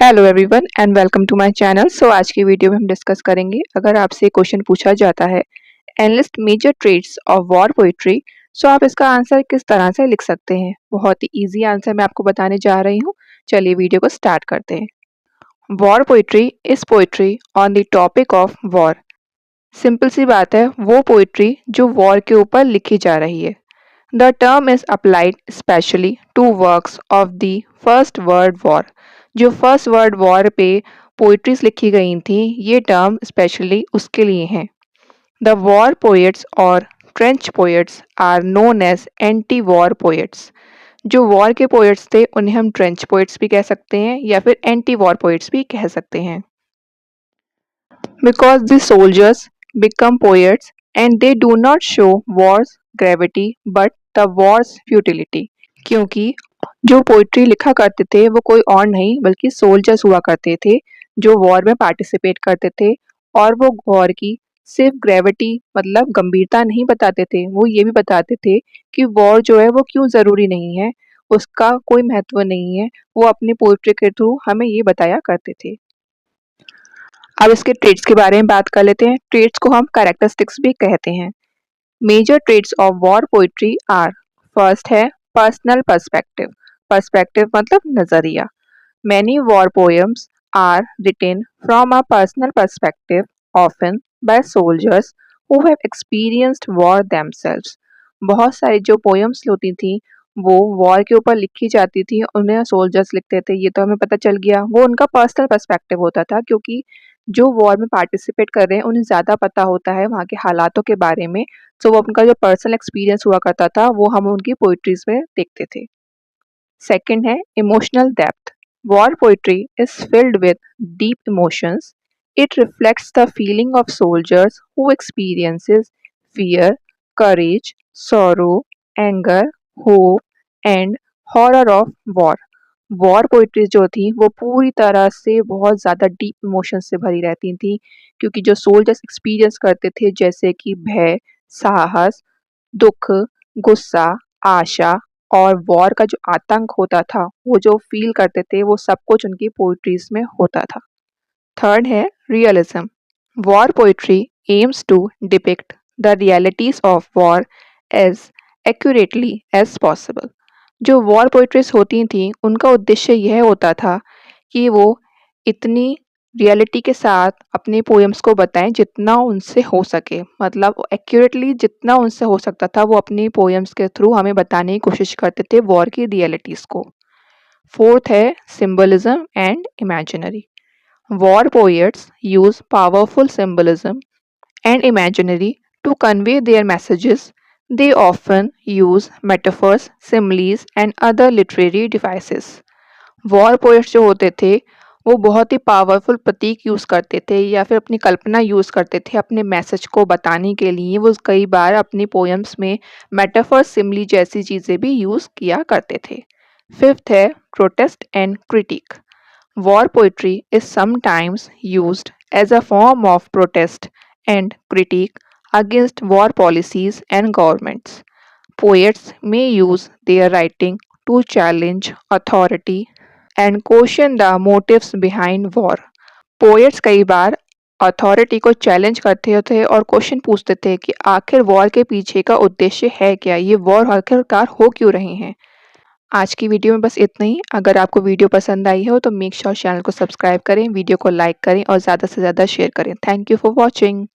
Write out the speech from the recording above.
Hello everyone and welcome to my channel. आज की video में हम डिस्कस करेंगे, अगर आपसे क्वेश्चन पूछा जाता है enlist major traits of war poetry, so आप इसका आंसर किस तरह से लिख सकते हैं। बहुत ही इजी आंसर मैं आपको बताने जा रही हूँ। चलिए वीडियो को स्टार्ट करते हैं। War poetry is poetry on the topic of war. Simple सी बात है, वो पोइट्री जो वॉर के ऊपर लिखी जा रही है। The term is applied specially to works of the first world war. जो फर्स्ट वर्ल्ड वॉर पे पोइट्रीज लिखी गई थी, ये टर्म स्पेशली उसके लिए हैं। द वॉर पोएट्स और trench poets are known as anti war poets. जो वॉर के पोएट्स थे उन्हें हम ट्रेंच पोएट्स भी कह सकते हैं या फिर एंटी वॉर पोएट्स भी कह सकते हैं। Because the soldiers become poets and they do not show war's gravity but the war's futility। क्योंकि जो पोइट्री लिखा करते थे वो कोई और नहीं बल्कि सोल्जर्स हुआ करते थे जो वॉर में पार्टिसिपेट करते थे, और वो वॉर की सिर्फ ग्रेविटी मतलब गंभीरता नहीं बताते थे, वो ये भी बताते थे कि वॉर जो है वो क्यों ज़रूरी नहीं है, उसका कोई महत्व नहीं है। वो अपनी पोइट्री के थ्रू हमें ये बताया करते थे। अब इसके ट्रेड्स के बारे में बात कर लेते हैं। ट्रेड्स को हम कैरेक्टरिस्टिक्स भी कहते हैं। Major trades of war poetry are, first है पर्सनल पर्सपेक्टिव। पर्सपेक्टिव मतलब नजरिया। Many war poems are written from a personal perspective, often by soldiers who have experienced war themselves. बहुत सारी जो पोएम्स होती थी वो वॉर के ऊपर लिखी जाती थी, उन्हें सोल्जर्स लिखते थे, ये तो हमें पता चल गया। वो उनका पर्सनल पर्सपेक्टिव होता था क्योंकि जो वॉर में पार्टिसिपेट कर रहे हैं उन्हें ज़्यादा पता होता है वहाँ के हालातों के बारे में। तो वो उनका जो पर्सनल एक्सपीरियंस हुआ करता था वो हम उनकी पोइट्रीज में देखते थे। सेकंड है emotional depth. War poetry is filled with deep emotions. It reflects the feeling of soldiers who experiences fear, courage, sorrow, anger, hope and horror of war. War poetry जो थी वो पूरी तरह से बहुत ज़्यादा डीप इमोशन से भरी रहती थी, क्योंकि जो सोल्जर्स एक्सपीरियंस करते थे जैसे कि भय, साहस, दुख, गुस्सा, आशा और वॉर का जो आतंक होता था, वो जो फील करते थे वो सब कुछ उनकी पोइट्रीज में होता था। थर्ड है realism. War poetry aims to depict the realities of war as accurately as possible. जो वॉर पोइट्रीज होती थी उनका उद्देश्य यह होता था कि वो इतनी रियलिटी के साथ अपने पोएम्स को बताएं जितना उनसे हो सके, मतलब एक्यूरेटली जितना उनसे हो सकता था वो अपनी पोएम्स के थ्रू हमें बताने की कोशिश करते थे वॉर की रियलिटीज़ को। फोर्थ है symbolism and imaginary. War poets use powerful symbolism and imaginary to convey their messages. They often use metaphors, similes and other literary devices. War poets जो होते थे वो बहुत ही पावरफुल प्रतीक यूज़ करते थे या फिर अपनी कल्पना यूज़ करते थे अपने मैसेज को बताने के लिए। वो कई बार अपनी पोएम्स में मेटाफर, सिमली जैसी चीज़ें भी यूज़ किया करते थे। फिफ्थ है protest and critique. War poetry is sometimes used as a form of protest and critique against war policies and governments. Poets may use their writing to challenge authority and question the motives behind war. Poets कई बार authority को challenge करते थे और question पूछते थे कि आखिर war के पीछे का उद्देश्य है क्या, ये वॉर आखिरकार हो क्यों रहे हैं। आज की वीडियो में बस इतना ही। अगर आपको वीडियो पसंद आई हो तो मेक श्योर चैनल को सब्सक्राइब करें, वीडियो को लाइक करें और ज़्यादा से ज़्यादा शेयर करें। Thank you for watching.